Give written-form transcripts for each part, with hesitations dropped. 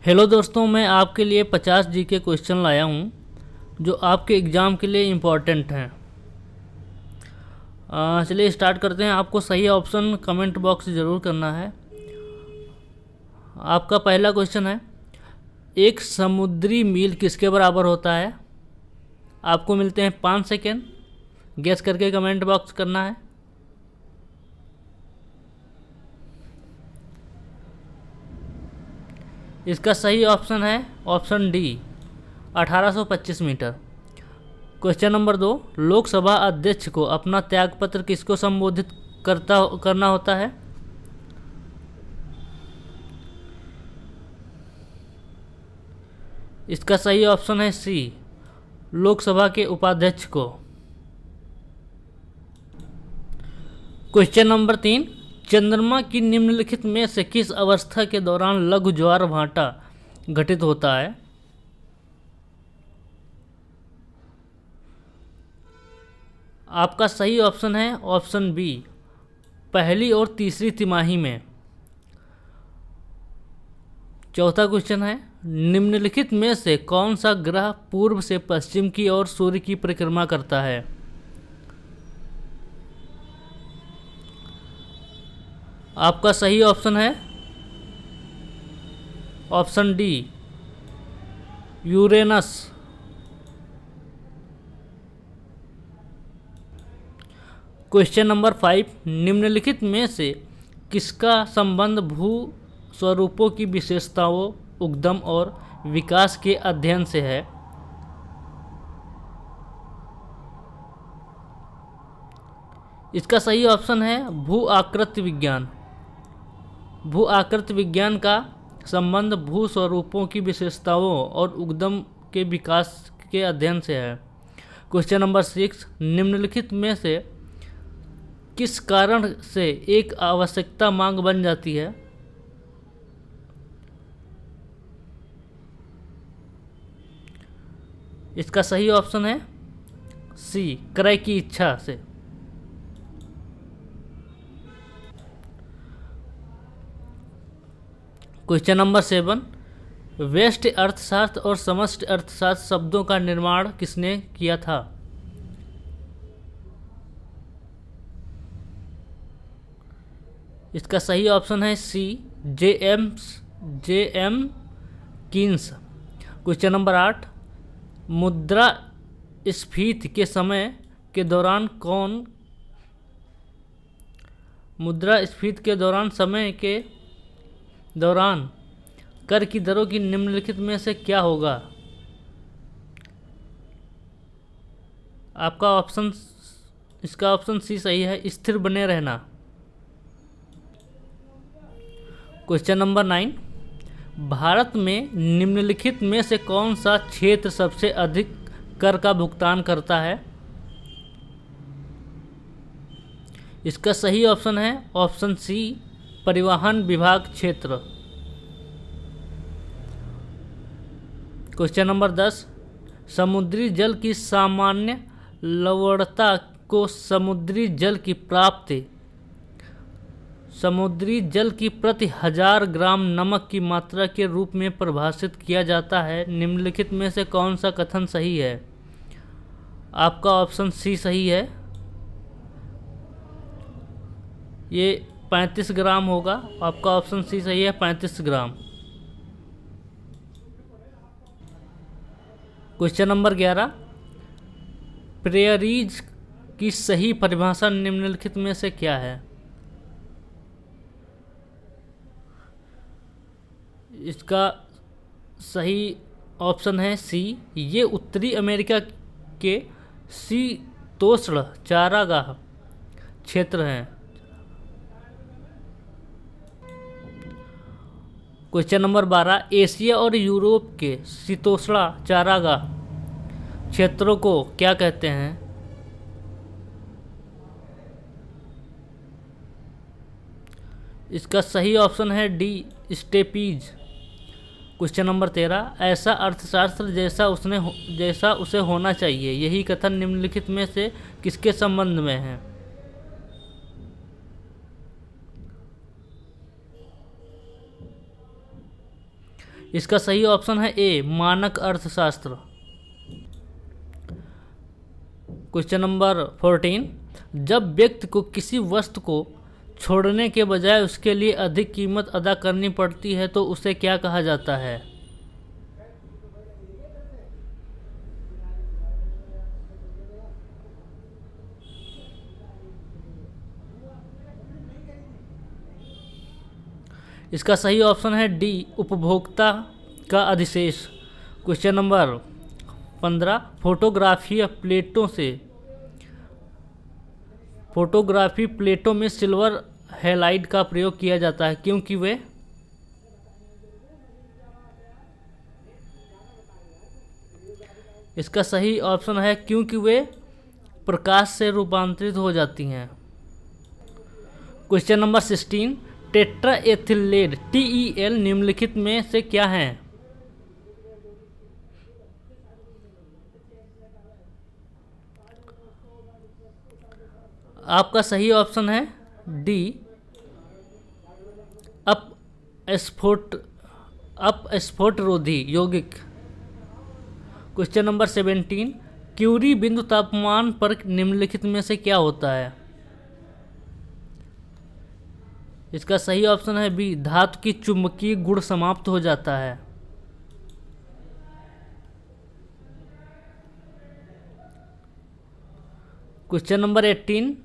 Hello दोस्तों, मैं आपके लिए 50 जीके क्वेश्चन लाया हूँ जो आपके एग्ज़ाम के लिए इम्पॉर्टेंट हैं। चलिए स्टार्ट करते हैं। आपको सही ऑप्शन कमेंट बॉक्स ज़रूर करना है। आपका पहला क्वेश्चन है, एक समुद्री मील किसके बराबर होता है? आपको मिलते हैं 5 सेकेंड, गेस करके कमेंट बॉक्स करना है। इसका सही ऑप्शन है option D, 1825 metre. Question number 2, Lok Sabha अध्यक्ष को अपना त्यागपत्र किसको संबोधित करना होता है? इसका सही ऑप्शन है सी, लोकसभा के उपाध्यक्ष को। क्वेश्चन नंबर 3, चंद्रमा की निम्नलिखित में से किस अवस्था के दौरान लघु ज्वार भाटा घटित होता है? आपका सही ऑप्शन है ऑप्शन बी, पहली और तीसरी तिमाही में। चौथा क्वेश्चन है, निम्नलिखित में से कौन सा ग्रह पूर्व से पश्चिम की ओर सूर्य की परिक्रमा करता है? आपका सही ऑप्शन है option D, Uranus. Question number 5, निम्नलिखित में से किसका संबंध भू स्वरूपों की विशेषताओं, उद्गम और विकास के अध्ययन से है? इसका सही ऑप्शन है भू आकृति विज्ञान। भू आकृति विज्ञान का संबंध भू स्वरूपों की विशेषताओं और उद्गम के विकास के अध्ययन से है। क्वेश्चन नंबर 6, निम्नलिखित में से किस कारण से एक आवश्यकता मांग बन जाती है? इसका सही ऑप्शन है सी, क्रय की इच्छा से। क्वेश्चन नंबर 7, व्यष्टि अर्थशास्त्र और समष्टि अर्थशास्त्र शब्दों का निर्माण किसने किया था? इसका सही ऑप्शन है सी, जे एम कीन्स। क्वेश्चन नंबर 8, मुद्रास्फीति के समय के दौरान कर की दरों की निम्नलिखित में से क्या होगा? इसका ऑप्शन सी सही है, स्थिर बने रहना। क्वेश्चन नंबर 9, भारत में निम्नलिखित में से कौन सा क्षेत्र सबसे अधिक कर का भुगतान करता है? इसका सही ऑप्शन है ऑप्शन सी, परिवहन विभाग क्षेत्र। क्वेश्चन नंबर 10, समुद्री जल की सामान्य लवणता को समुद्री जल की प्रति 1000 ग्राम नमक की मात्रा के रूप में परिभाषित किया जाता है। निम्नलिखित में से कौन सा कथन सही है? आपका ऑप्शन सी सही है, ये 35 ग्राम होगा। आपका ऑप्शन सी सही है, 35 ग्राम। क्वेश्चन नंबर 11, प्रेयरीज की सही परिभाषा निम्नलिखित में से क्या है? इसका सही ऑप्शन है सी, ये उत्तरी अमेरिका के शीतोष्ण चारागाह क्षेत्र हैं। क्वेश्चन नंबर 12, एशिया और यूरोप के शीतोष्ण चारागाह क्षेत्रों को क्या कहते हैं? इसका सही ऑप्शन है डी, स्टेपीज। क्वेश्चन नंबर 13, ऐसा अर्थशास्त्र जैसा उसे होना चाहिए, यही कथन निम्नलिखित में से किसके संबंध में है? इसका सही ऑप्शन है ए मानक अर्थशास्त्र। क्वेश्चन नंबर 14, जब व्यक्ति को किसी वस्तु को छोड़ने के बजाय उसके लिए अधिक कीमत अदा करनी पड़ती है तो उसे क्या कहा जाता है? इसका सही ऑप्शन है डी उपभोक्ता का अधिशेष। क्वेश्चन नंबर 15, फोटोग्राफी प्लेटों में सिल्वर हैलाइड का प्रयोग किया जाता है क्योंकि वे इसका सही ऑप्शन है क्योंकि वे प्रकाश से रूपांतरित हो जाती हैं। क्वेश्चन नंबर 16, टेट्रा एथिलेट TEL निम्नलिखित में से क्या है? आपका सही ऑप्शन है डी अपस्फोट रोधी यौगिक। क्वेश्चन नंबर 17, क्यूरी बिंदु तापमान पर निम्नलिखित में से क्या होता है? इसका सही ऑप्शन है बी धातु की चुंबकीय गुण समाप्त हो जाता है। क्वेश्चन नंबर 18,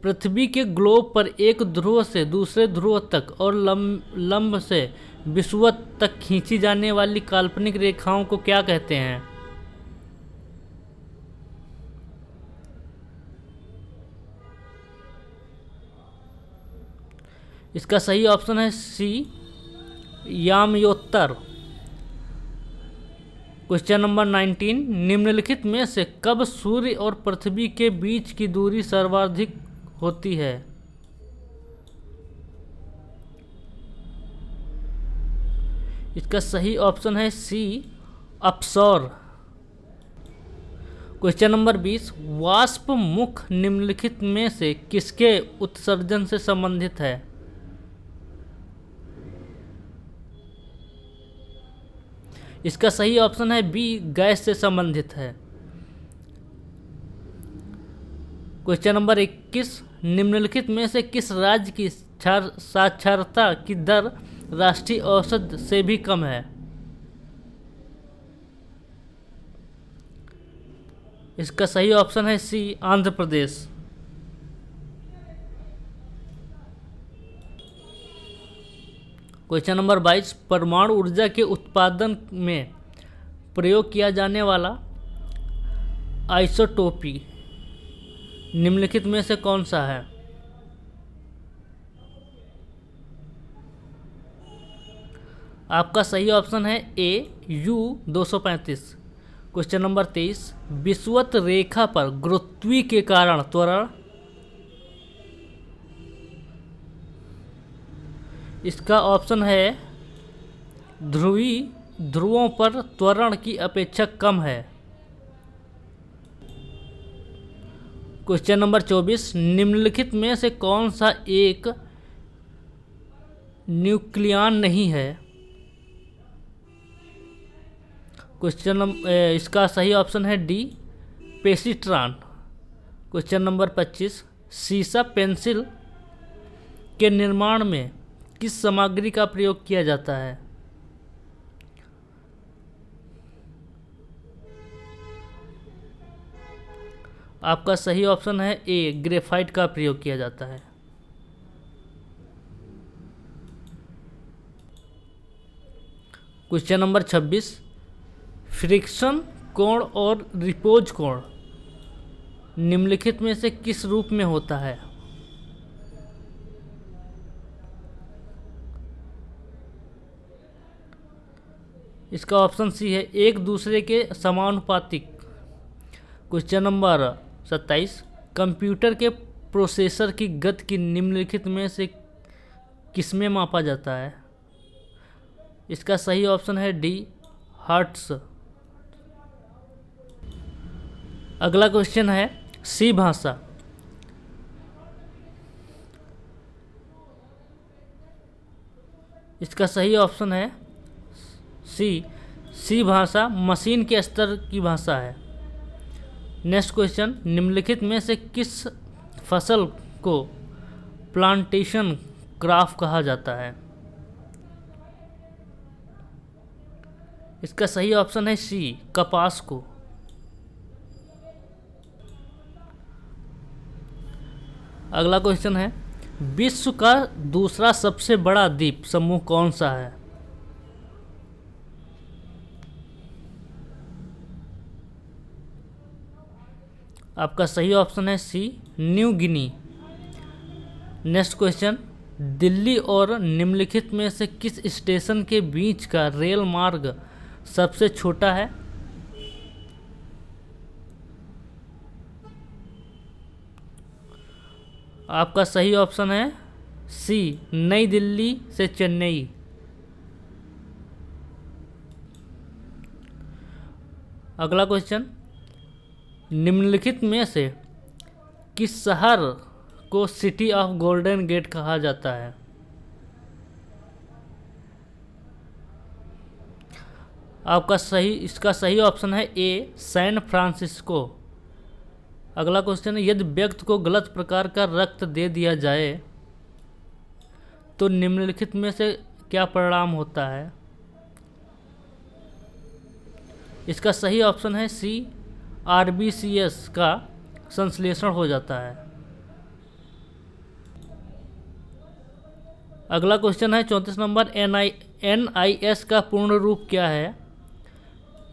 पृथ्वी के ग्लोब पर एक ध्रुव से दूसरे ध्रुव तक और लंब से विषुवत तक खींची जाने वाली काल्पनिक रेखाओं को क्या कहते हैं? इसका सही ऑप्शन है सी यामयोत्तर। क्वेश्चन नंबर 19, निम्नलिखित में से कब सूर्य और पृथ्वी के बीच की दूरी सर्वाधिक होती है? इसका सही ऑप्शन है सी अपसौर। क्वेश्चन नंबर 20, वाष्प मुख निम्नलिखित में से किसके उत्सर्जन से संबंधित है? इसका सही ऑप्शन है बी गैस से संबंधित है। क्वेश्चन नंबर 21, निम्नलिखित में से किस राज्य की साक्षरता की दर राष्ट्रीय औसत से भी कम है? इसका सही ऑप्शन है सी आंध्र प्रदेश। क्वेश्चन नंबर 22, परमाणु ऊर्जा के उत्पादन में प्रयोग किया जाने वाला आइसोटोपी निम्नलिखित में से कौन सा है? आपका सही ऑप्शन है ए U-235। क्वेश्चन नंबर 23, विषुवत रेखा पर गुरुत्व के कारण त्वरण। इसका ऑप्शन है ध्रुवों पर त्वरण की अपेक्षा कम है। क्वेश्चन नंबर 24, निम्नलिखित में से कौन सा एक न्यूक्लियन नहीं है? इसका सही ऑप्शन है डी पेसिट्रॉन। क्वेश्चन नंबर 25, सीसा पेंसिल के निर्माण में किस सामग्री का प्रयोग किया जाता है? आपका सही ऑप्शन है ए ग्रेफाइट का प्रयोग किया जाता है। क्वेश्चन नंबर 26, फ्रिक्शन कोण और रिपोज कोण निम्नलिखित में से किस रूप में होता है? इसका ऑप्शन सी है एक दूसरे के समानुपातिक। क्वेश्चन नंबर 27, कंप्यूटर के प्रोसेसर की गति की निम्नलिखित में से किसमें मापा जाता है? इसका सही ऑप्शन है डी हर्ट्ज। अगला क्वेश्चन है सी भाषा। इसका सही ऑप्शन है सी भाषा मशीन के स्तर की भाषा है। नेक्स्ट क्वेश्चन, निम्नलिखित में से किस फसल को प्लांटेशन क्रॉप कहा जाता है? इसका सही ऑप्शन है सी, कपास को। अगला क्वेश्चन है, विश्व का दूसरा सबसे बड़ा द्वीप समूह कौन सा है? आपका सही ऑप्शन है C, New Guinea. Next question, Delhi और निम्नलिखित में से किस स्टेशन के बीच का रेल मार्ग सबसे छोटा है? आपका सही ऑप्शन है सी, नई दिल्ली से चेन्नई। अगला क्वेश्चन, निम्नलिखित में से किस शहर को सिटी ऑफ गोल्डन गेट कहा जाता है? इसका सही ऑप्शन है ए, सैन फ्रांसिस्को। अगला क्वेश्चन है, यदि व्यक्ति को गलत प्रकार का रक्त दे दिया जाए तो निम्नलिखित में से क्या परिणाम होता है? इसका सही ऑप्शन है सी, आरबीसीएस का संश्लेषण हो जाता है। अगला क्वेश्चन है 34 नंबर, एनआईएस का पूर्ण रूप क्या है?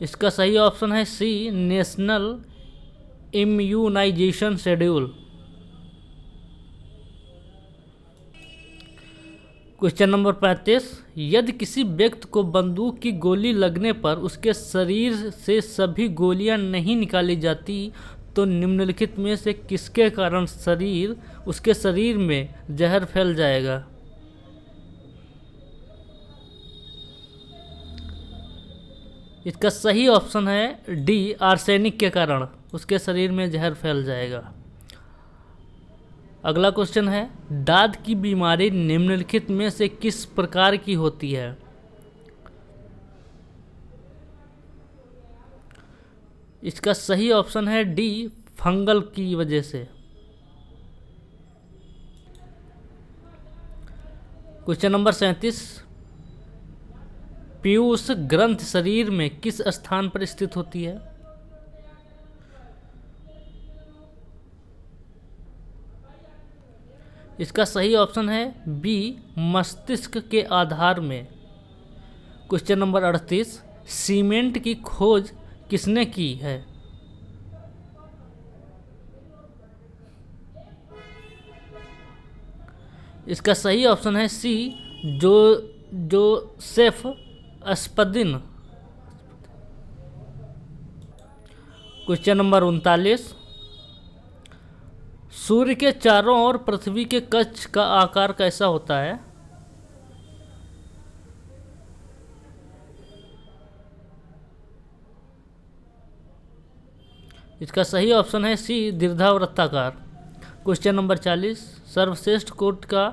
इसका सही ऑप्शन है C, national immunisation schedule. Question number 35, यदि किसी व्यक्ति को बंदूक की गोली लगने पर उसके शरीर से सभी गोलियां नहीं निकाली जाती तो निम्नलिखित में से किसके कारण उसके शरीर में जहर फैल जाएगा? इसका सही ऑप्शन है डी, आर्सेनिक के कारण उसके शरीर में जहर फैल जाएगा। अगला क्वेश्चन है, दाद की बीमारी निम्नलिखित में से किस प्रकार की होती है? इसका सही ऑप्शन है डी, फंगल की वजह से। क्वेश्चन नंबर 37, पीयूष ग्रंथ शरीर में किस स्थान पर स्थित होती है? इसका सही ऑप्शन है बी, मस्तिष्क के आधार में। क्वेश्चन नंबर 38, सीमेंट की खोज किसने की है? इसका सही ऑप्शन है सी, जोसेफ स्पदिन। क्वेश्चन नंबर 39, सूर्य के चारों ओर पृथ्वी के कक्ष का आकार कैसा होता है? इसका सही ऑप्शन है सी, दीर्घवृत्ताकार। क्वेश्चन नंबर 40, सर्वश्रेष्ठ कोट का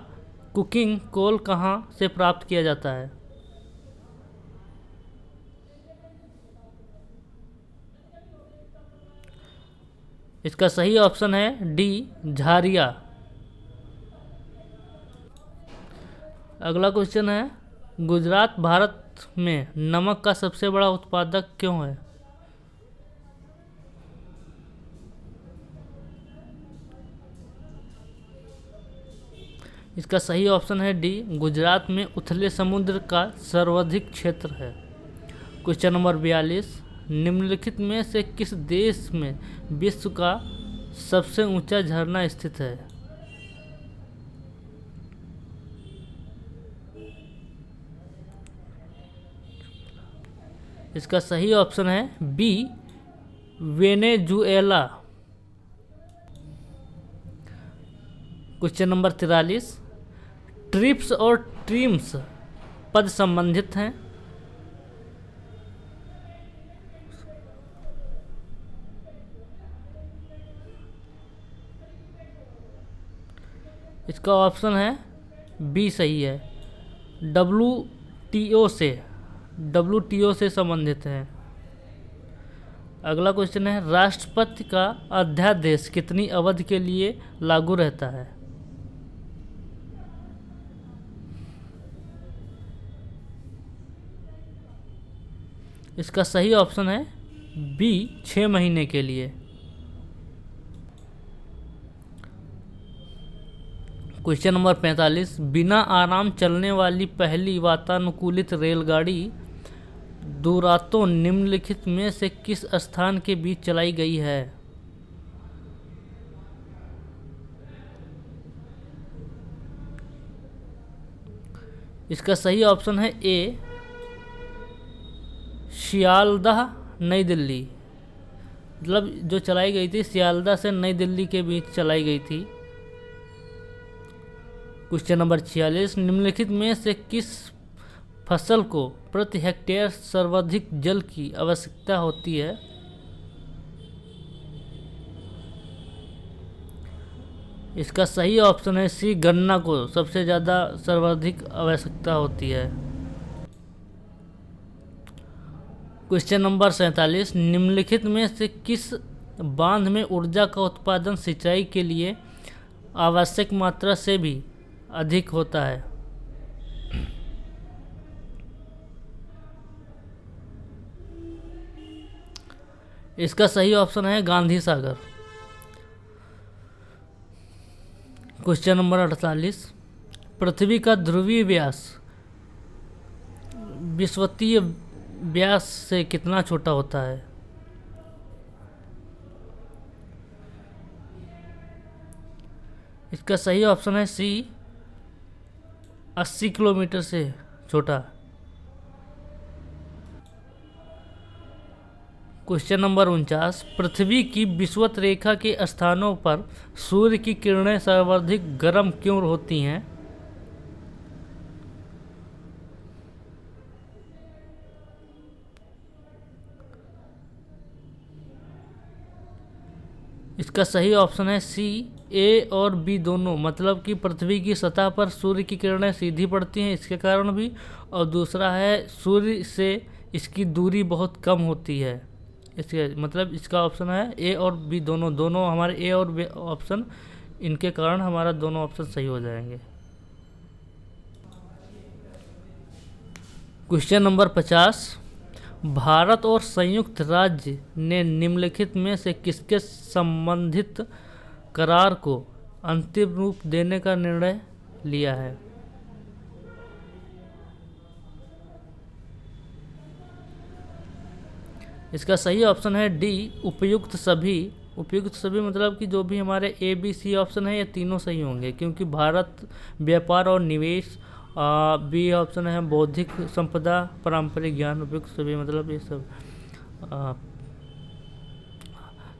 कुकिंग कोल कहाँ से प्राप्त किया जाता है? इसका सही ऑप्शन है डी, झारिया। अगला क्वेश्चन है, गुजरात भारत में नमक का सबसे बड़ा उत्पादक क्यों है? इसका सही ऑप्शन है डी, गुजरात में उथले समुद्र का सर्वाधिक क्षेत्र है। क्वेश्चन नंबर 42, निम्नलिखित में से किस देश में विश्व का सबसे ऊंचा झरना स्थित है? इसका सही ऑप्शन है B, Venezuela. Question number 43, TRIPS और ट्रिम्स पद संबंधित हैं। इसका ऑप्शन है बी सही है, WTO से WTO से संबंधित है। अगला क्वेश्चन है, राष्ट्रपति का अध्यादेश कितनी अवधि के लिए लागू रहता है? इसका सही ऑप्शन है बी, 6 महीने के लिए। क्वेश्चन नंबर 45, बिना आराम चलने वाली पहली वातानुकूलित रेलगाड़ी दुरातो निम्नलिखित में से किस स्थान के बीच चलाई गई है? इसका सही ऑप्शन है ए, सियालदाह नई दिल्ली। मतलब जो चलाई गई थी सियालदाह से नई दिल्ली के बीच चलाई गई थी। क्वेश्चन नंबर 46, निम्नलिखित में से किस फसल को प्रति हेक्टेयर सर्वाधिक जल की आवश्यकता होती है? इसका सही ऑप्शन है सी, गन्ना को सबसे ज़्यादा सर्वाधिक आवश्यकता होती है। क्वेश्चन नंबर 47, निम्नलिखित में से किस बांध में ऊर्जा का उत्पादन सिंचाई के लिए आवश्यक मात्रा से भी अधिक होता है? इसका सही ऑप्शन है गांधी सागर। क्वेश्चन नंबर 48, पृथ्वी का ध्रुवीय व्यास विषुवतीय व्यास से कितना छोटा होता है? इसका सही ऑप्शन है सी, 80 किलोमीटर से छोटा। क्वेश्चन नंबर 49, पृथ्वी की विषुवत रेखा के स्थानों पर सूर्य की किरणें सर्वाधिक गर्म क्यों होती हैं? इसका सही ऑप्शन है सी, ए और बी दोनों। मतलब कि पृथ्वी की सतह पर सूर्य की किरणें सीधी पड़ती हैं, इसके कारण भी, और दूसरा है सूर्य से इसकी दूरी बहुत कम होती है। इसके मतलब इसका ऑप्शन है ए और बी दोनों हमारे ए और बी ऑप्शन, इनके कारण हमारा दोनों ऑप्शन सही हो जाएंगे। क्वेश्चन नंबर 50, भारत और संयुक्त राज्य ने निम्नलिखित में से किसके संबंधित करार को अंतिम रूप देने का निर्णय लिया है? इसका सही ऑप्शन है डी, उपयुक्त सभी। उपयुक्त सभी मतलब कि जो भी हमारे ए बी सी ऑप्शन है ये तीनों सही होंगे, क्योंकि भारत, व्यापार और निवेश, बी ऑप्शन है बौद्धिक संपदा, पारंपरिक ज्ञान, उपयुक्त सभी मतलब ये सब।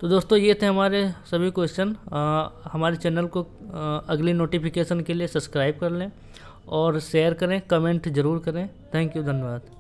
तो दोस्तों ये थे हमारे सभी क्वेश्चन। हमारे चैनल को अगली नोटिफिकेशन के लिए सब्सक्राइब कर लें और शेयर करें, कमेंट जरूर करें। थैंक यू, धन्यवाद।